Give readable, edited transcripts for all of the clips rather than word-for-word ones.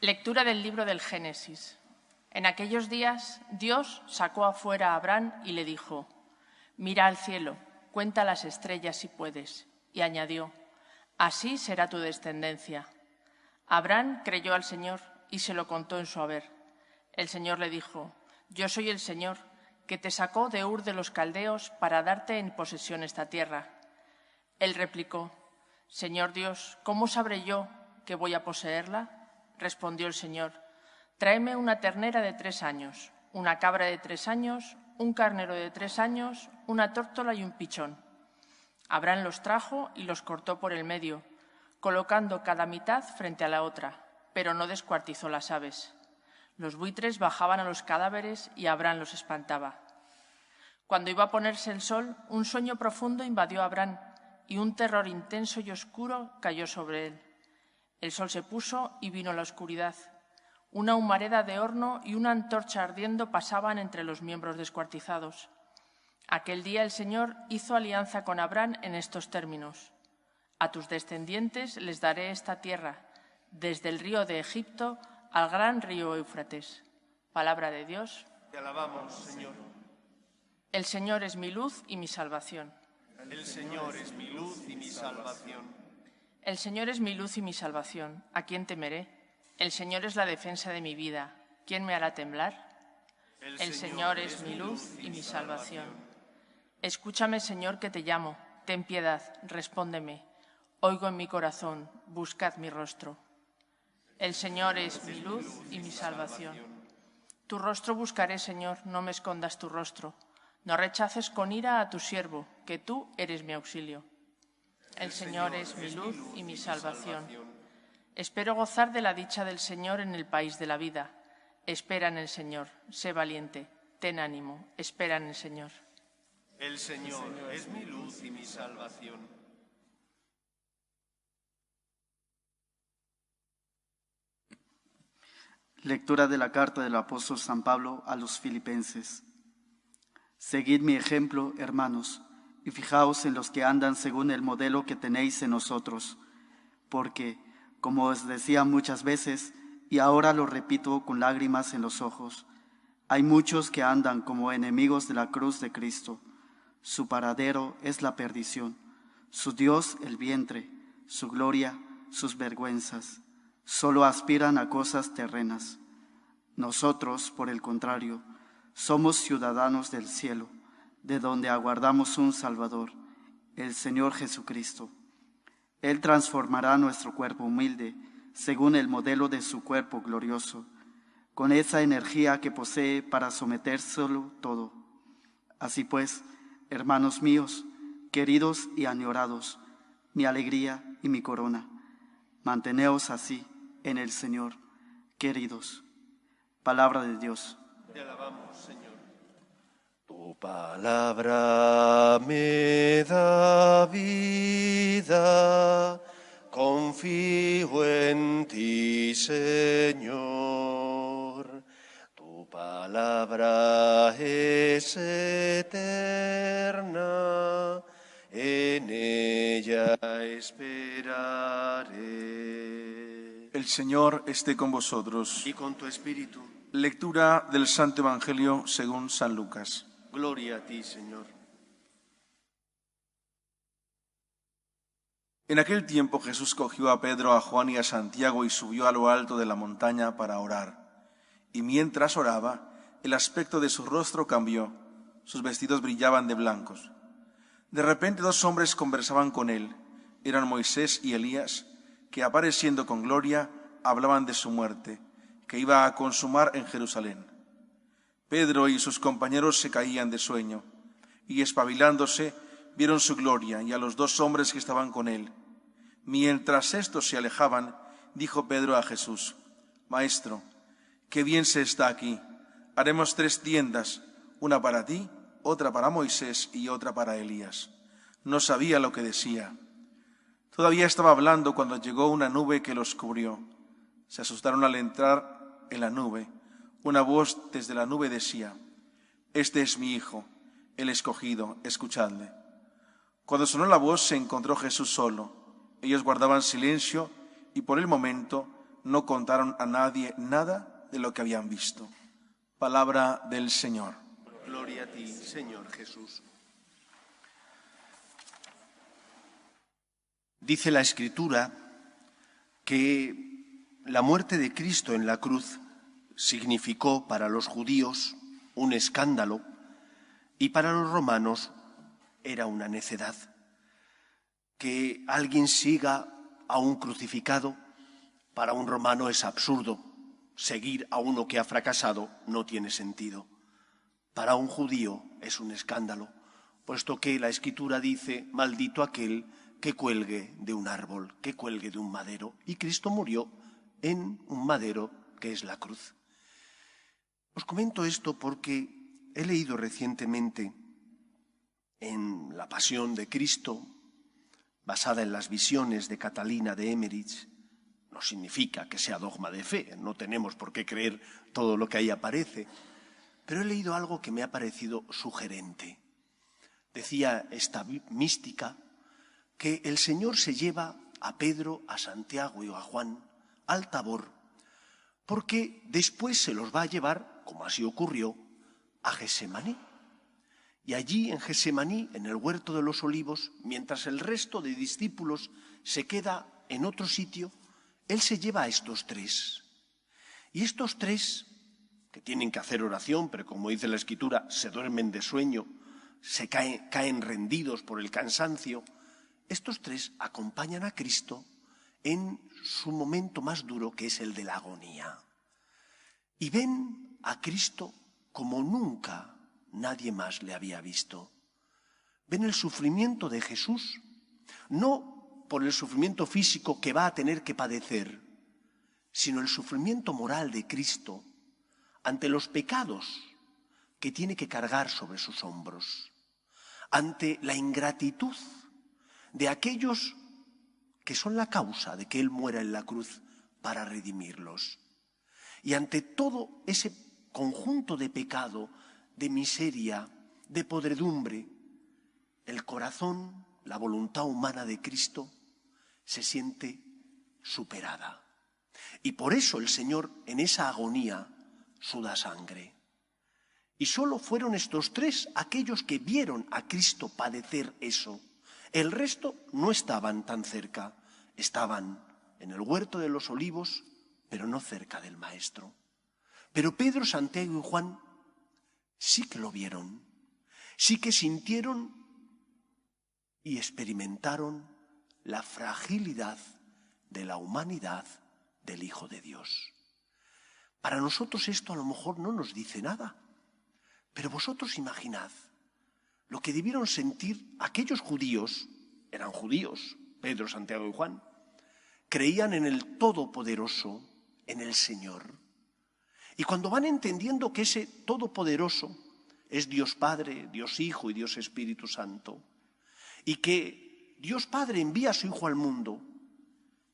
Lectura del libro del Génesis. En aquellos días, Dios sacó afuera a Abraham y le dijo: «Mira al cielo, cuenta las estrellas si puedes». Y añadió: «Así será tu descendencia». Abraham creyó al Señor y se lo contó en su haber. El Señor le dijo: «Yo soy el Señor, que te sacó de Ur de los Caldeos para darte en posesión esta tierra». Él replicó: «Señor Dios, ¿cómo sabré yo que voy a poseerla?». Respondió el Señor: «Tráeme una ternera de 3 años, una cabra de 3 años, un carnero de 3 años, una tórtola y un pichón». Abraham los trajo y los cortó por el medio, colocando cada mitad frente a la otra, pero no descuartizó las aves. Los buitres bajaban a los cadáveres y Abraham los espantaba. Cuando iba a ponerse el sol, un sueño profundo invadió a Abraham y un terror intenso y oscuro cayó sobre él. El sol se puso y vino la oscuridad. Una humareda de horno y una antorcha ardiendo pasaban entre los miembros descuartizados. Aquel día el Señor hizo alianza con Abraham en estos términos: «A tus descendientes les daré esta tierra, desde el río de Egipto al gran río Éufrates». Palabra de Dios. Te alabamos, Señor. El Señor es mi luz y mi salvación. El Señor es mi luz y mi salvación. El Señor es mi luz y mi salvación. ¿A quién temeré? El Señor es la defensa de mi vida. ¿Quién me hará temblar? El Señor es mi luz y mi salvación. Escúchame, Señor, que te llamo. Ten piedad, respóndeme. Oigo en mi corazón, buscad mi rostro. El Señor es mi luz y mi salvación. Tu rostro buscaré, Señor, no me escondas tu rostro. No rechaces con ira a tu siervo, que tú eres mi auxilio. El Señor es mi luz y mi salvación. Espero gozar de la dicha del Señor en el país de la vida. Espera en el Señor, sé valiente, ten ánimo, espera en el Señor. El Señor es mi luz y mi salvación. Lectura de la carta del apóstol San Pablo a los Filipenses. Seguid mi ejemplo, hermanos, y fijaos en los que andan según el modelo que tenéis en nosotros, porque, como os decía muchas veces, y ahora lo repito con lágrimas en los ojos, hay muchos que andan como enemigos de la cruz de Cristo. Su paradero es la perdición, su Dios el vientre, su gloria, sus vergüenzas. Solo aspiran a cosas terrenas. Nosotros, por el contrario, somos ciudadanos del cielo, de donde aguardamos un Salvador, el Señor Jesucristo. Él transformará nuestro cuerpo humilde según el modelo de su cuerpo glorioso, con esa energía que posee para sometérselo todo. Así pues, hermanos míos, queridos y añorados, mi alegría y mi corona, manteneos así en el Señor, queridos. Palabra de Dios. Te alabamos, Señor. Tu palabra me da vida, confío en ti, Señor. Tu palabra es eterna, en ella esperaré. El Señor esté con vosotros. Y con tu espíritu. Lectura del Santo Evangelio según San Lucas. Gloria a ti, Señor. En aquel tiempo Jesús cogió a Pedro, a Juan y a Santiago y subió a lo alto de la montaña para orar. Y mientras oraba, el aspecto de su rostro cambió, sus vestidos brillaban de blancos. De repente 2 hombres conversaban con él, eran Moisés y Elías, que apareciendo con gloria hablaban de su muerte, que iba a consumar en Jerusalén. Pedro y sus compañeros se caían de sueño, y espabilándose vieron su gloria y a los 2 hombres que estaban con él. Mientras estos se alejaban, dijo Pedro a Jesús: Maestro, qué bien se está aquí. Haremos 3 tiendas, una para ti, otra para Moisés y otra para Elías. No sabía lo que decía. Todavía estaba hablando cuando llegó una nube que los cubrió. Se asustaron al entrar en la nube. Una voz desde la nube decía: Este es mi Hijo, el escogido, escuchadle. Cuando sonó la voz se encontró Jesús solo. Ellos guardaban silencio y por el momento no contaron a nadie nada de lo que habían visto. Palabra del Señor. Gloria a ti, Señor Jesús. Dice la Escritura que la muerte de Cristo en la cruz significó para los judíos un escándalo y para los romanos era una necedad. Que alguien siga a un crucificado para un romano es absurdo. Seguir a uno que ha fracasado no tiene sentido. Para un judío es un escándalo, puesto que la Escritura dice: maldito aquel que cuelgue de un árbol, que cuelgue de un madero. Y Cristo murió en un madero que es la cruz. Os comento esto porque he leído recientemente en La Pasión de Cristo, basada en las visiones de Catalina de Emmerich. No significa que sea dogma de fe, no tenemos por qué creer todo lo que ahí aparece, pero he leído algo que me ha parecido sugerente. Decía esta mística que el Señor se lleva a Pedro, a Santiago y a Juan al Tabor, porque después se los va a llevar, como así ocurrió, a Getsemaní. Y allí en Getsemaní, en el huerto de los olivos, mientras el resto de discípulos se queda en otro sitio, Él se lleva a estos tres. Y estos tres, que tienen que hacer oración, pero como dice la Escritura, se duermen de sueño, se caen rendidos por el cansancio, estos tres acompañan a Cristo en su momento más duro, que es el de la agonía. Y ven a Cristo como nunca nadie más le había visto. Ven el sufrimiento de Jesús, no por el sufrimiento físico que va a tener que padecer, sino el sufrimiento moral de Cristo ante los pecados que tiene que cargar sobre sus hombros, ante la ingratitud de aquellos que son la causa de que Él muera en la cruz para redimirlos. Y ante todo ese conjunto de pecado, de miseria, de podredumbre, el corazón, la voluntad humana de Cristo se siente superada. Y por eso el Señor en esa agonía suda sangre. Y solo fueron estos tres aquellos que vieron a Cristo padecer eso. El resto no estaban tan cerca, estaban en el huerto de los olivos, pero no cerca del Maestro. Pero Pedro, Santiago y Juan sí que lo vieron, sí que sintieron y experimentaron la fragilidad de la humanidad del Hijo de Dios. Para nosotros esto a lo mejor no nos dice nada, pero vosotros imaginad lo que debieron sentir aquellos judíos, eran judíos, Pedro, Santiago y Juan, creían en el Todopoderoso, en el Señor. Y cuando van entendiendo que ese Todopoderoso es Dios Padre, Dios Hijo y Dios Espíritu Santo, y que Dios Padre envía a su Hijo al mundo,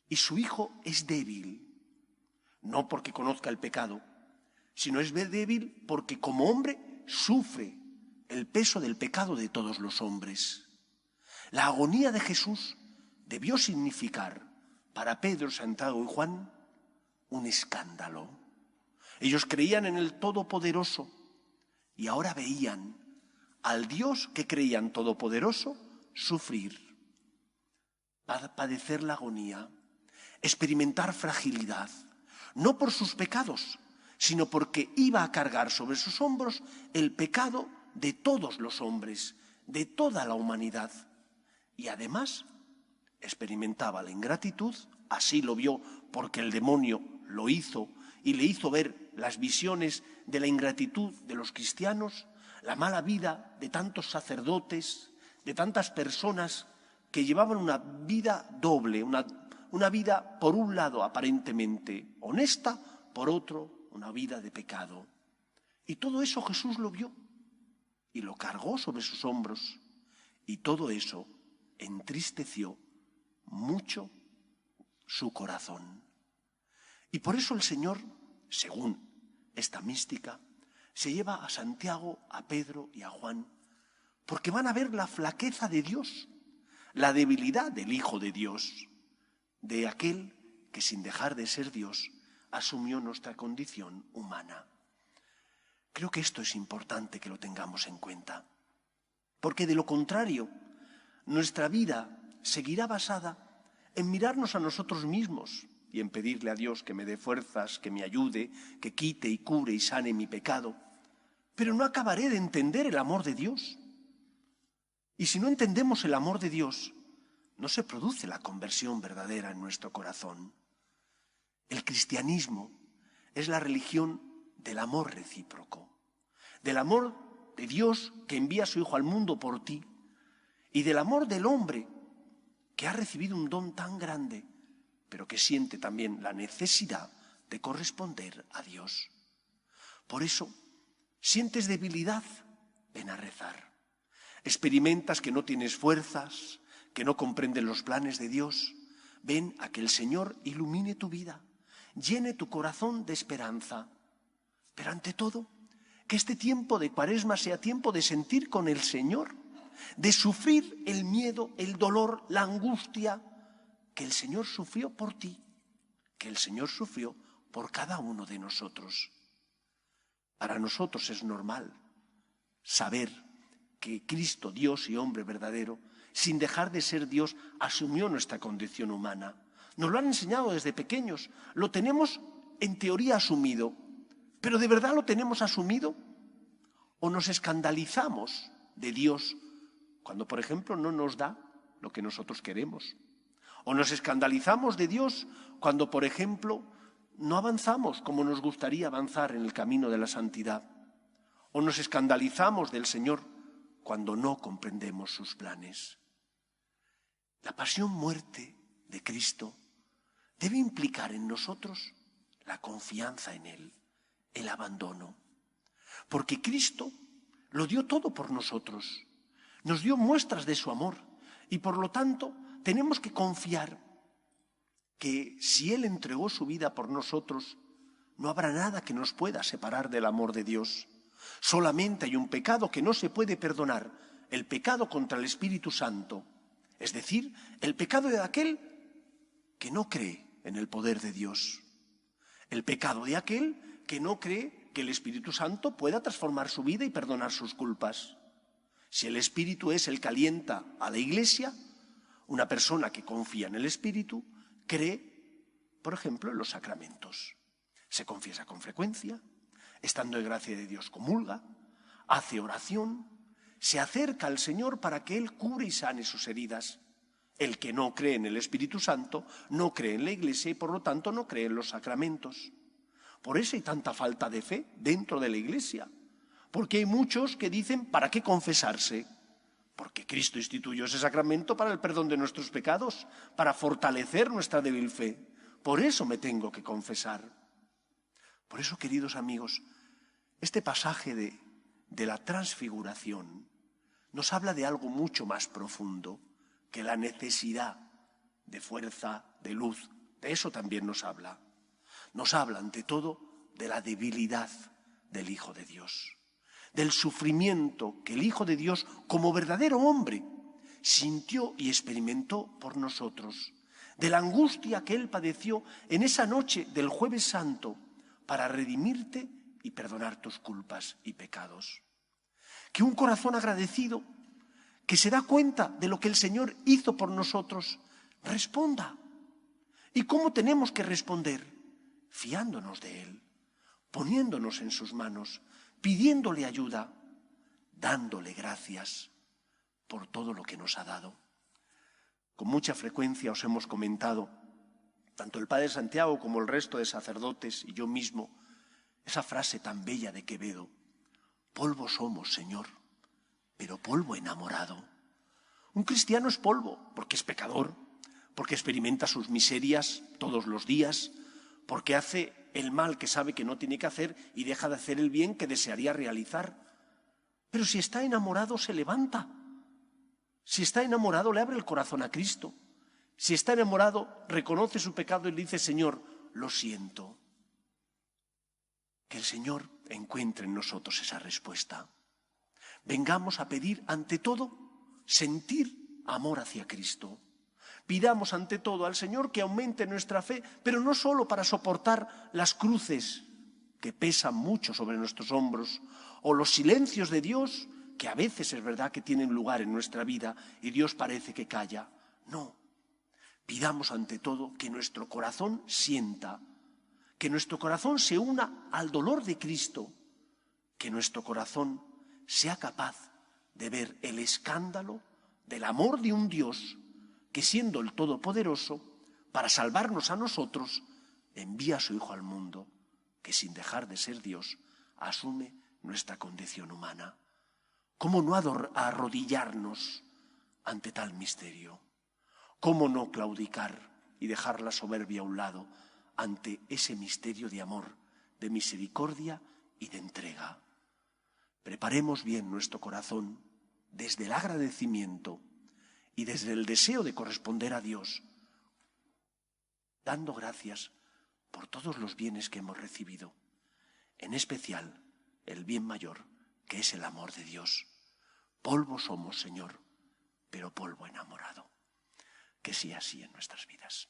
y su Hijo es débil, no porque conozca el pecado, sino es débil porque como hombre sufre el peso del pecado de todos los hombres. La agonía de Jesús debió significar para Pedro, Santiago y Juan un escándalo. Ellos creían en el Todopoderoso y ahora veían al Dios que creían todopoderoso sufrir, padecer la agonía, experimentar fragilidad, no por sus pecados, sino porque iba a cargar sobre sus hombros el pecado de todos los hombres, de toda la humanidad. Y además experimentaba la ingratitud, así lo vio porque el demonio lo hizo y le hizo ver las visiones de la ingratitud de los cristianos, la mala vida de tantos sacerdotes, de tantas personas que llevaban una vida doble, una vida por un lado aparentemente honesta, por otro una vida de pecado. Y todo eso Jesús lo vio y lo cargó sobre sus hombros, y todo eso entristeció mucho su corazón. Y por eso el Señor, según esta mística, se lleva a Santiago, a Pedro y a Juan, porque van a ver la flaqueza de Dios, la debilidad del Hijo de Dios, de aquel que sin dejar de ser Dios, asumió nuestra condición humana. Creo que esto es importante que lo tengamos en cuenta, porque de lo contrario, nuestra vida seguirá basada en mirarnos a nosotros mismos y en pedirle a Dios que me dé fuerzas, que me ayude, que quite y cure y sane mi pecado, pero no acabaré de entender el amor de Dios. Y si no entendemos el amor de Dios, no se produce la conversión verdadera en nuestro corazón. El cristianismo es la religión del amor recíproco, del amor de Dios que envía a su Hijo al mundo por ti y del amor del hombre que ha recibido un don tan grande, pero que siente también la necesidad de corresponder a Dios. Por eso, sientes debilidad, ven a rezar. Experimentas que no tienes fuerzas, que no comprendes los planes de Dios, ven a que el Señor ilumine tu vida, llene tu corazón de esperanza. Pero ante todo, que este tiempo de Cuaresma sea tiempo de sentir con el Señor, de sufrir el miedo, el dolor, la angustia que el Señor sufrió por ti, que el Señor sufrió por cada uno de nosotros. Para nosotros es normal saber que Cristo, Dios y hombre verdadero, sin dejar de ser Dios, asumió nuestra condición humana. Nos lo han enseñado desde pequeños, lo tenemos en teoría asumido, pero ¿de verdad lo tenemos asumido? ¿O nos escandalizamos de Dios cuando, por ejemplo, no nos da lo que nosotros queremos? ¿O nos escandalizamos de Dios cuando, por ejemplo, no avanzamos como nos gustaría avanzar en el camino de la santidad? ¿O nos escandalizamos del Señor cuando no comprendemos sus planes? La pasión-muerte de Cristo debe implicar en nosotros la confianza en Él, el abandono. Porque Cristo lo dio todo por nosotros, nos dio muestras de su amor y por lo tanto tenemos que confiar que si Él entregó su vida por nosotros, no habrá nada que nos pueda separar del amor de Dios. Solamente hay un pecado que no se puede perdonar, el pecado contra el Espíritu Santo, es decir, el pecado de aquel que no cree en el poder de Dios, el pecado de aquel que no cree que el Espíritu Santo pueda transformar su vida y perdonar sus culpas. Si el Espíritu es el que alienta a la Iglesia, una persona que confía en el Espíritu cree, por ejemplo, en los sacramentos. Se confiesa con frecuencia, estando en gracia de Dios comulga, hace oración, se acerca al Señor para que Él cure y sane sus heridas. El que no cree en el Espíritu Santo no cree en la Iglesia y por lo tanto no cree en los sacramentos. Por eso hay tanta falta de fe dentro de la Iglesia, porque hay muchos que dicen ¿para qué confesarse? Porque Cristo instituyó ese sacramento para el perdón de nuestros pecados, para fortalecer nuestra débil fe. Por eso me tengo que confesar. Por eso, queridos amigos, este pasaje de la transfiguración nos habla de algo mucho más profundo que la necesidad de fuerza, de luz. De eso también nos habla. Nos habla, ante todo, de la debilidad del Hijo de Dios, del sufrimiento que el Hijo de Dios, como verdadero hombre, sintió y experimentó por nosotros, de la angustia que Él padeció en esa noche del Jueves Santo para redimirte y perdonar tus culpas y pecados. Que un corazón agradecido, que se da cuenta de lo que el Señor hizo por nosotros, responda. ¿Y cómo tenemos que responder? Fiándonos de Él, poniéndonos en sus manos, pidiéndole ayuda, dándole gracias por todo lo que nos ha dado. Con mucha frecuencia os hemos comentado, tanto el Padre Santiago como el resto de sacerdotes y yo mismo, esa frase tan bella de Quevedo: polvo somos, Señor, pero polvo enamorado. Un cristiano es polvo porque es pecador, porque experimenta sus miserias todos los días, porque hace el mal que sabe que no tiene que hacer y deja de hacer el bien que desearía realizar. Pero si está enamorado, se levanta. Si está enamorado, le abre el corazón a Cristo. Si está enamorado, reconoce su pecado y le dice: Señor, lo siento. Que el Señor encuentre en nosotros esa respuesta. Vengamos a pedir, ante todo, sentir amor hacia Cristo. Pidamos ante todo al Señor que aumente nuestra fe, pero no solo para soportar las cruces que pesan mucho sobre nuestros hombros, o los silencios de Dios, que a veces es verdad que tienen lugar en nuestra vida y Dios parece que calla. No, pidamos ante todo que nuestro corazón sienta, que nuestro corazón se una al dolor de Cristo, que nuestro corazón sea capaz de ver el escándalo del amor de un Dios que, siendo el Todopoderoso, para salvarnos a nosotros, envía a su Hijo al mundo, que sin dejar de ser Dios, asume nuestra condición humana. ¿Cómo no arrodillarnos ante tal misterio? ¿Cómo no claudicar y dejar la soberbia a un lado ante ese misterio de amor, de misericordia y de entrega? Preparemos bien nuestro corazón desde el agradecimiento y desde el deseo de corresponder a Dios, dando gracias por todos los bienes que hemos recibido, en especial el bien mayor, que es el amor de Dios. Polvo somos, Señor, pero polvo enamorado. Que sea así en nuestras vidas.